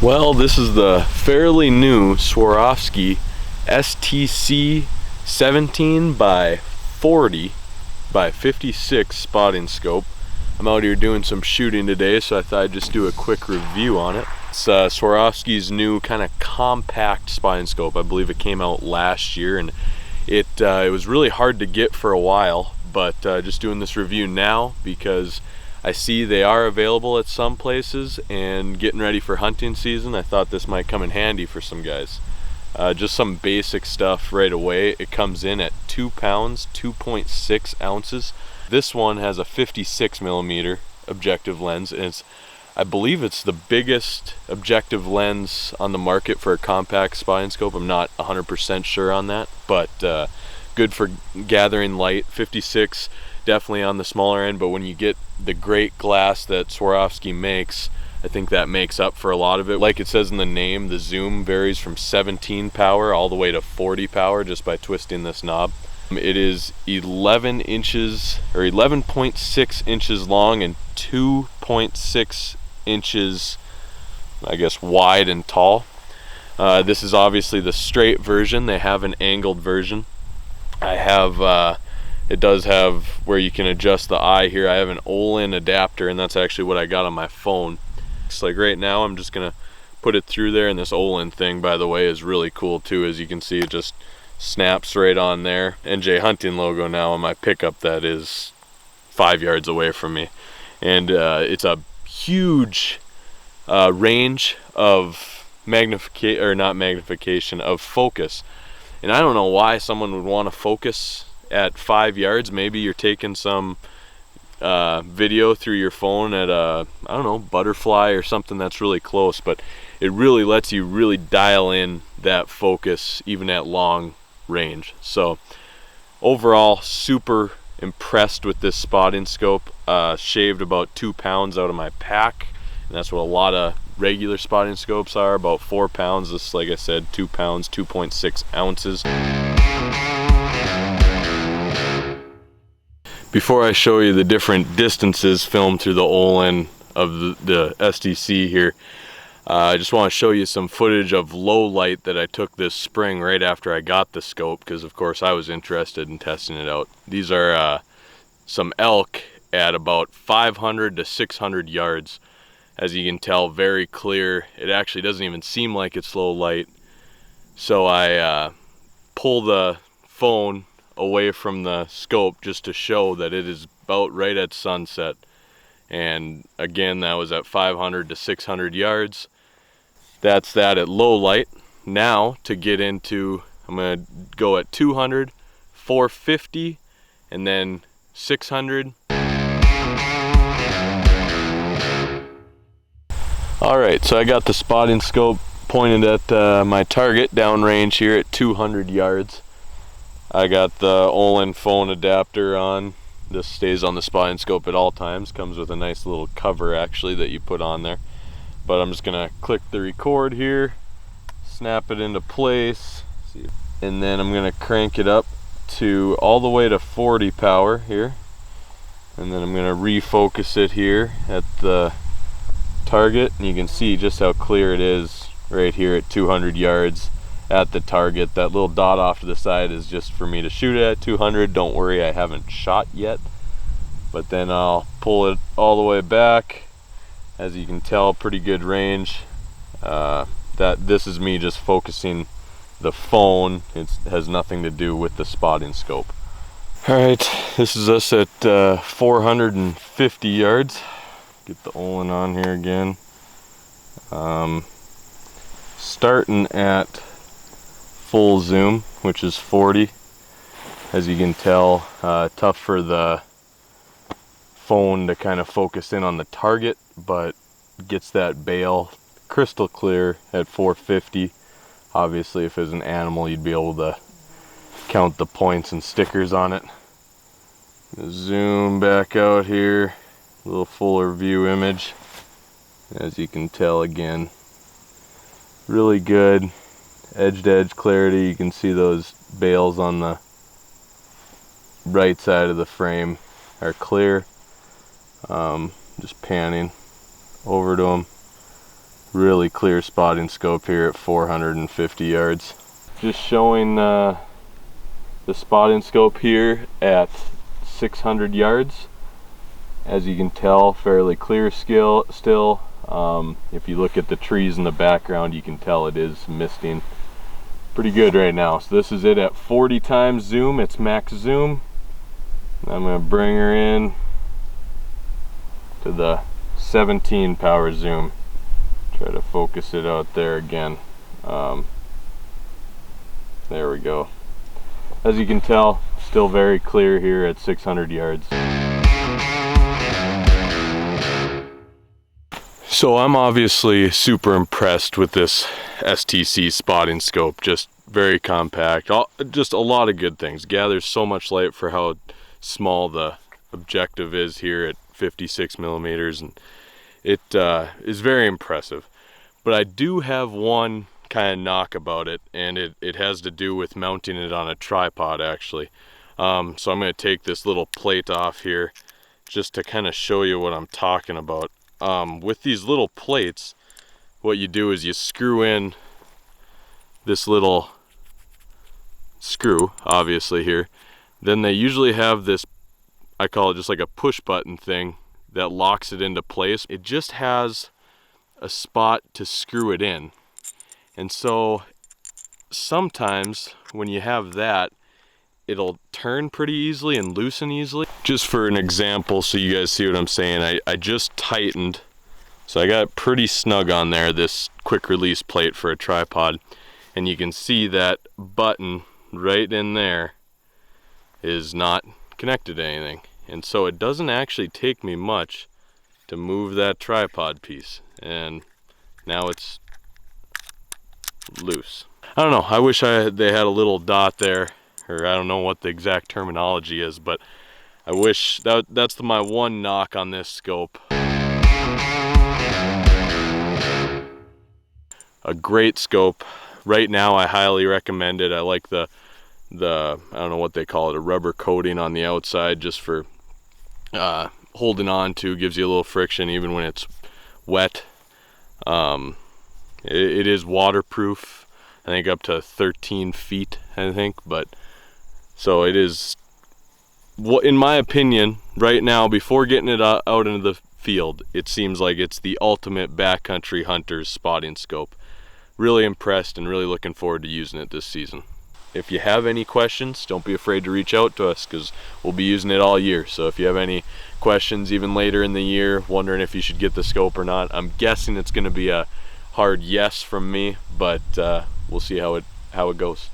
Well, this is the fairly new Swarovski STC 17 by 40 by 56 Spotting Scope. I'm out here doing some shooting today, so I thought I'd just do a quick review on it. It's Swarovski's new kind of compact spotting scope. I believe it came out last year, and it was really hard to get for a while, but just doing this review now because I see they are available at some places, and getting ready for hunting season, I thought this might come in handy for some guys. Just some basic stuff right away. It comes in at 2 pounds, 2.6 ounces. This one has a 56 millimeter objective lens, and I believe it's the biggest objective lens on the market for a compact spotting scope. I'm not 100% sure on that, but good for gathering light. 56 definitely on the smaller end, but when you get the great glass that Swarovski makes, I think that makes up for a lot of it. Like it says in the name, the zoom varies from 17 power all the way to 40 power just by twisting this knob. It is 11 inches or 11.6 inches long and 2.6 inches, I guess, wide and tall. This is obviously the straight version. They have an angled version. I have it does have where you can adjust the eye here. I have an Olin adapter, and that's actually what I got on my phone. It's like right now I'm just gonna put it through there, and this Olin thing, by the way, is really cool too. As you can see, it just snaps right on there. NJ Hunting logo now on my pickup that is 5 yards away from me, and it's a huge range of of focus. And I don't know why someone would want to focus at 5 yards. Maybe you're taking some video through your phone at a, I don't know, butterfly or something that's really close, but it really lets you really dial in that focus even at long range. So overall, super impressed with this spotting scope. Shaved about 2 pounds out of my pack, and that's what a lot of regular spotting scopes are, about 4 pounds. This, like I said, 2 pounds, 2.6 ounces. Before I show you the different distances filmed through the Olin of the STC here, I just want to show you some footage of low light that I took this spring right after I got the scope, because of course I was interested in testing it out. These are some elk at about 500 to 600 yards. As you can tell, very clear. It actually doesn't even seem like it's low light. So I pull the phone away from the scope just to show that it is about right at sunset. And again, that was at 500 to 600 yards. That's that at low light. Now to get into, I'm going to go at 200, 450, and then 600. Alright, so I got the spotting scope pointed at my target downrange here at 200 yards. I got the Olin phone adapter on. This stays on the spotting scope at all times. Comes with a nice little cover actually that you put on there. But I'm just gonna click the record here, snap it into place, and then I'm gonna crank it up to all the way to 40 power here. And then I'm gonna refocus it here at the target, and you can see just how clear it is right here at 200 yards at the target. That little dot off to the side is just for me to shoot it at 200. Don't worry, I haven't shot yet. But then I'll pull it all the way back. As you can tell, pretty good range. This is me just focusing the phone. It has nothing to do with the spotting scope. Alright, this is us at 450 yards. Get the Olin on here again. Starting at full zoom, which is 40. As you can tell, tough for the phone to kind of focus in on the target, but gets that bail crystal clear at 450. Obviously, if it was an animal, you'd be able to count the points and stickers on it. Zoom back out here, a little fuller view image. As you can tell, again, really good edge to edge clarity. You can see those bails on the right side of the frame are clear. Just panning over to them. Really clear spotting scope here at 450 yards. Just showing the spotting scope here at 600 yards. As you can tell, fairly clear still. If you look at the trees in the background, you can tell it is misting pretty good right now. So this is it at 40 times zoom, it's max zoom. I'm going to bring her in to the 17 power zoom. Try to focus it out there again. There we go. As you can tell, still very clear here at 600 yards. So I'm obviously super impressed with this STC spotting scope. Just very compact, just a lot of good things. Gathers so much light for how small the objective is here at 56 millimeters, and it is very impressive. But I do have one kind of knock about it, and it has to do with mounting it on a tripod actually. So I'm going to take this little plate off here just to kind of show you what I'm talking about. With these little plates, what you do is you screw in this little screw, obviously here. Then they usually have this, I call it just like a push button thing that locks it into place. It just has a spot to screw it in. And so sometimes when you have that, it'll turn pretty easily and loosen easily. Just for an example, so you guys see what I'm saying, I just tightened, so I got it pretty snug on there, this quick release plate for a tripod, and you can see that button right in there is not connected to anything. And so it doesn't actually take me much to move that tripod piece, and now it's loose. I don't know, I wish they had a little dot there, or I don't know what the exact terminology is, but I wish that's my one knock on this scope. A great scope. Right now I highly recommend it. I like the I don't know what they call it, a rubber coating on the outside, just for holding on to, gives you a little friction even when it's wet. It is waterproof, I think up to 13 feet, I think, but so it is, in my opinion, right now, before getting it out into the field, it seems like it's the ultimate backcountry hunter's spotting scope. Really impressed and really looking forward to using it this season. If you have any questions, don't be afraid to reach out to us, because we'll be using it all year. So if you have any questions even later in the year, wondering if you should get the scope or not, I'm guessing it's going to be a hard yes from me, but we'll see how it goes.